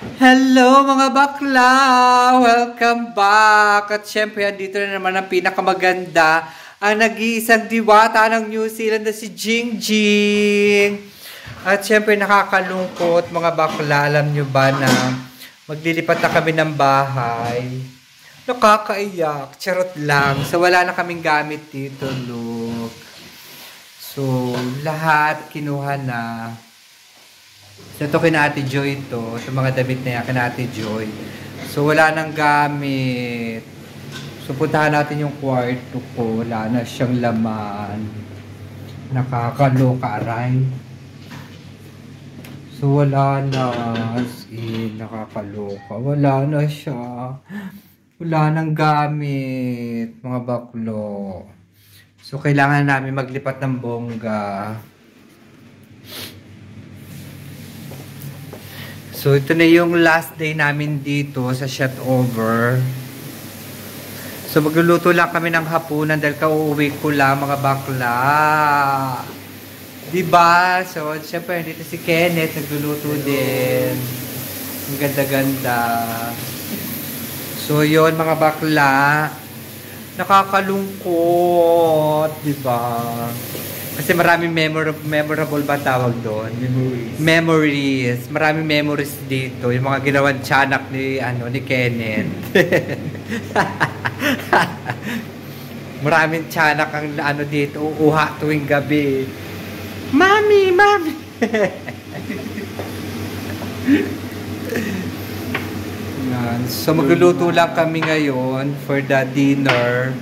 Hello mga bakla! Welcome back! At syempre, andito na naman ang pinakamaganda, ang nag-iisang diwata ng New Zealand na si Jingjing! At syempre, nakakalungkot mga bakla. Alam nyo ba na maglilipat na kami ng bahay? Nakakaiyak. Charot lang. So, wala na kaming gamit dito, look. So, lahat kinuha na. So, ito kina Ate Joy ito. Ito mga damit na yan kina Ate Joy. So, wala nang gamit. So, puntahan natin yung kwarto ko. Wala na siyang laman. Nakakaloka, aray. So, wala na. As in, nakakaloka. Wala na siya. Wala nang gamit. Mga baklo. So, kailangan namin maglipat ng bongga. So, ito na yung last day namin dito sa shut-over. So, magluluto lang kami ng hapunan dahil kauuwi ko lang mga bakla. Diba? So, syempre, dito si Kenneth nagluluto din. Ang ganda-ganda. So, yon mga bakla. Nakakalungkot. Diba? Kasi maraming memorable ba tawag doon? Memories. Maraming memories dito. Yung mga ginawan tiyanak ni Kenneth. Maraming tiyanak ang dito. Uuha tuwing gabi. Mami! So magluluto lang kami ngayon for the dinner.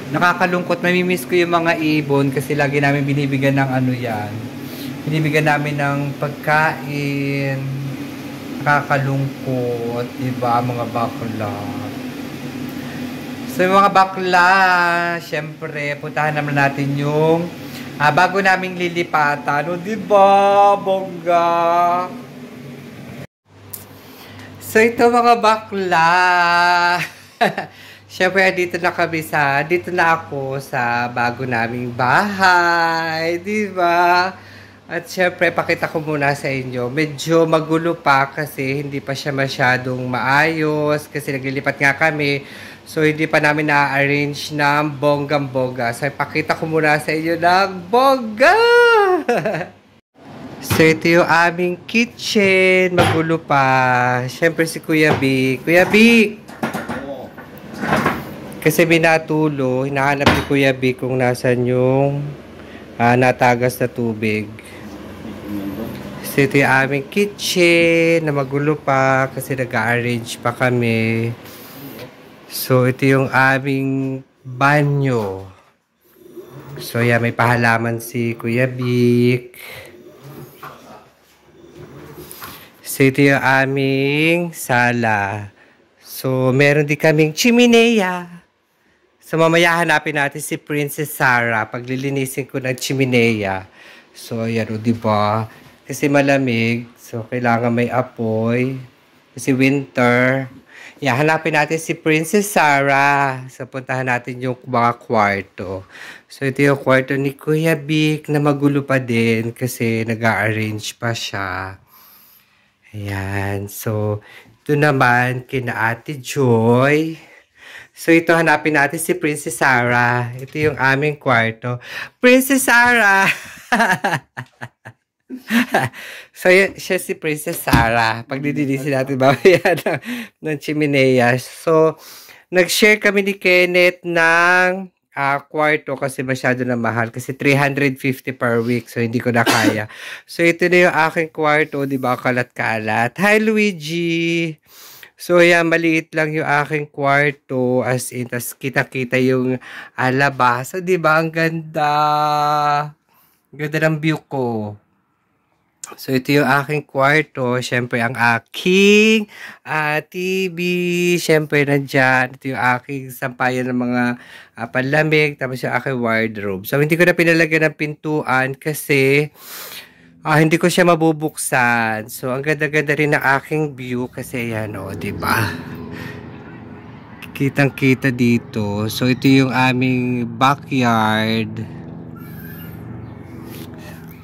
Nakakalungkot, mamimiss ko yung mga ibon kasi lagi namin binibigyan ng yan. Binibigyan namin ng pagkain. Nakakalungkot, diba mga bakla? So yung mga bakla, syempre, puntahan naman natin yung bago naming lilipatan. O diba, bongga? So ito mga bakla. Siyempre, dito na ako sa bago naming bahay, di ba? At siyempre, pakita ko muna sa inyo. Medyo magulo pa kasi hindi pa siya masyadong maayos kasi naglilipat nga kami. So, hindi pa namin na-arrange ng bonggang-bongga. So, pakita ko muna sa inyo ng bongga! So, ito yung aming kitchen. Magulo pa. Siyempre, si Kuya Vic. Kuya Vic! Kasi binatulo, hinahanap ni Kuya Vic kung nasan yung natagas na tubig. So, ito yung aming kitchen na magulo pa kasi nag-arrange pa kami. So, ito yung aming banyo. So, yan, may pahalaman si Kuya Vic. So, ito yung aming sala. So, meron din kaming chimenea. So, mamaya hanapin natin si Princess Sarah. Paglilinisin ko ng chimenea. So, yan o, diba? Kasi malamig. So, kailangan may apoy. Kasi winter. Yan, hanapin natin si Princess Sarah. So, puntahan natin yung mga kwarto. So, ito yung kwarto ni Kuya Vic na magulo pa din kasi nag-a-arrange pa siya. Ayan. So, ito naman kina Ate Joy. So, ito hanapin natin si Princess Sarah. Ito yung aming kwarto. Princess Sarah! So, siya si Princess Sarah. Pagdidinisin natin babaya ng chimenea. So, nag-share kami ni Kenneth ng kwarto kasi masyado na mahal. Kasi 350 per week. So, hindi ko na kaya. So, ito na yung aking kwarto. Diba? Kalat-kalat. Hi, Luigi! So, yan, maliit lang yung aking kwarto. As in, tas kita-kita yung labas. So, diba? Ang ganda. Ang ganda ng view ko. So, ito yung aking kwarto. Siyempre, ang aking TV. Siyempre, nandyan. Ito yung aking sampayan ng mga panlamig. Tapos yung aking wardrobe. So, hindi ko na pinalagyan ng pintuan kasi hindi ko siya mabubuksan. So, ang ganda-ganda rin ng aking view kasi yan o, diba? Kitang-kita dito. So, ito yung aming backyard.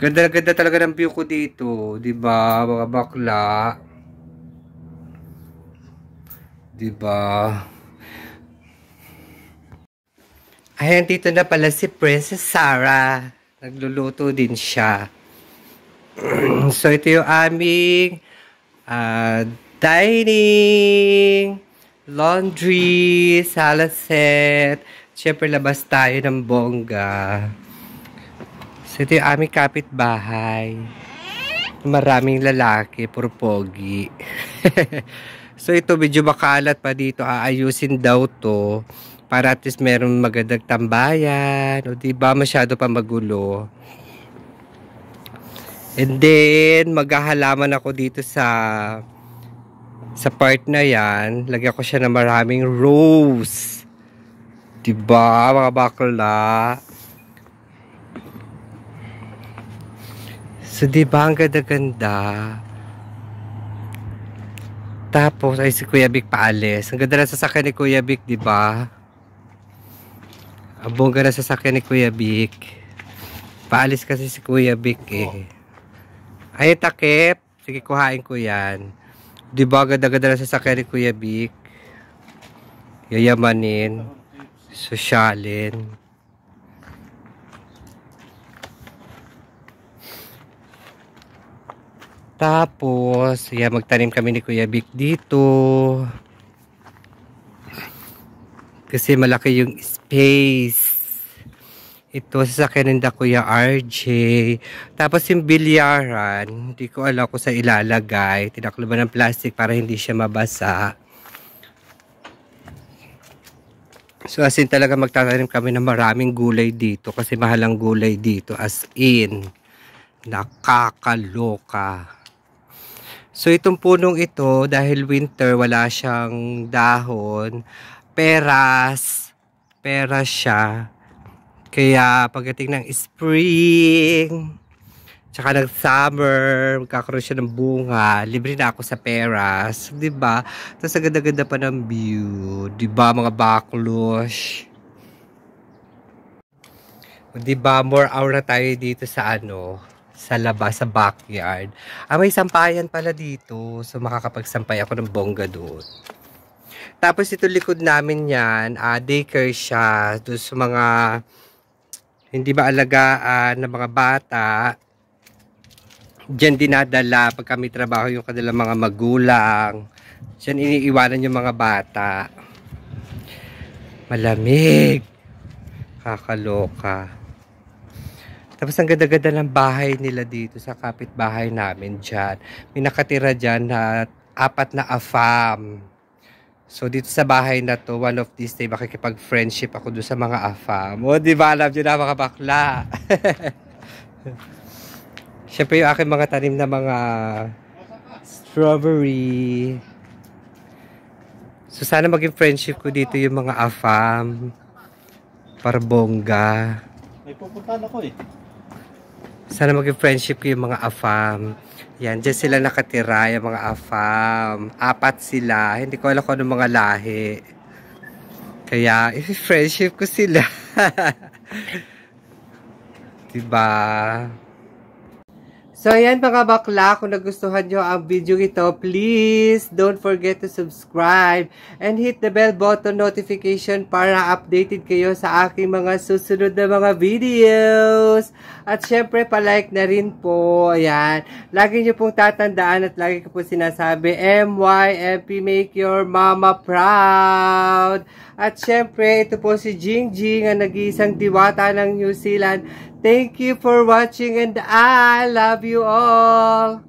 Ganda-ganda talaga ng view ko dito, 'di ba, mga bakla? Diba? Ayan, dito na pala si Princess Sarah. Nagluluto din siya. So, ito yung aming dining, laundry, sala set. Siyempre, labas tayo ng bongga. So, ito yung aming kapitbahay. Maraming lalaki, puro pogi. So, ito medyo makalat pa dito. Aayusin daw to. Para at least meron magandang tambayan. O diba masyado pa magulo. And then, maghahalaman ako dito sa part na yan. Lagyan ko siya ng maraming rose. Diba, mga bakla? So, diba, ang ganda-ganda. Tapos, ay si Kuya Vic paalis. Ang ganda na sasakyan ni Kuya Vic, diba? Ang bongga na sasakyan ni Kuya Vic. Paalis kasi si Kuya Vic eh. Ay, takip. Sige, kuhain ko yan. Diba, ganda-ganda na sasakyan ni Kuya Vic. Yayamanin. Sosyalin. Tapos, yan, magtanim kami ni Kuya Vic dito. Kasi malaki yung space. Ito, sasakyan ng Kuya RJ. Tapos yung bilyaran, hindi ko alam kung sa ilalagay. Tinakloban ng plastic para hindi siya mabasa. So as in talaga magtatanim kami ng maraming gulay dito. Kasi mahal ang gulay dito. As in, nakakaloka. So itong punong ito, dahil winter, wala siyang dahon. Peras siya. Kaya pagdating ng spring, tsaka ng summer, magkakaroon siya ng bunga. Libre na ako sa peras. Diba? Tapos ang ganda-ganda pa ng view. Diba mga baklosh? Diba? More hour na tayo dito sa sa labas, sa backyard. May sampayan pala dito. So makakapagsampay ako ng bongga doon. Tapos ito likod namin yan, daycare siya. Doon sa mga hindi ba alagaan ng mga bata. Diyan dinadala pag kami trabaho yung kanilang mga magulang. Diyan iniiwanan yung mga bata. Malamig. Kakaloka. Tapos ang ganda-ganda ng bahay nila dito sa kapitbahay namin dyan. May nakatira dyan na 4 na afam. So, dito sa bahay na to, one of these days, makikipag-friendship ako doon sa mga afam. O, di ba? Alam nyo na mga bakla. Siyempre, yung aking mga tanim na mga strawberry. So, sana maging friendship ko dito yung mga afam. Parbongga. May pupuntahan ako eh. Sana maging friendship ko yung mga afam. Yan, dyan sila nakatira, yung mga afam. 4 sila. Hindi ko alam kung anong mga lahi. Kaya, i-friendship ko sila. Diba? So, ayan mga bakla, kung nagustuhan nyo ang video ito, please don't forget to subscribe and hit the bell button notification para updated kayo sa aking mga susunod na mga videos. At syempre, palike na rin po. Ayan. Lagi nyo pong tatandaan at lagi ko po sinasabi, MYMP, make your mama proud. At syempre, ito po si Jingjing, ang nag-iisang diwata ng New Zealand. Thank you for watching and I love you all.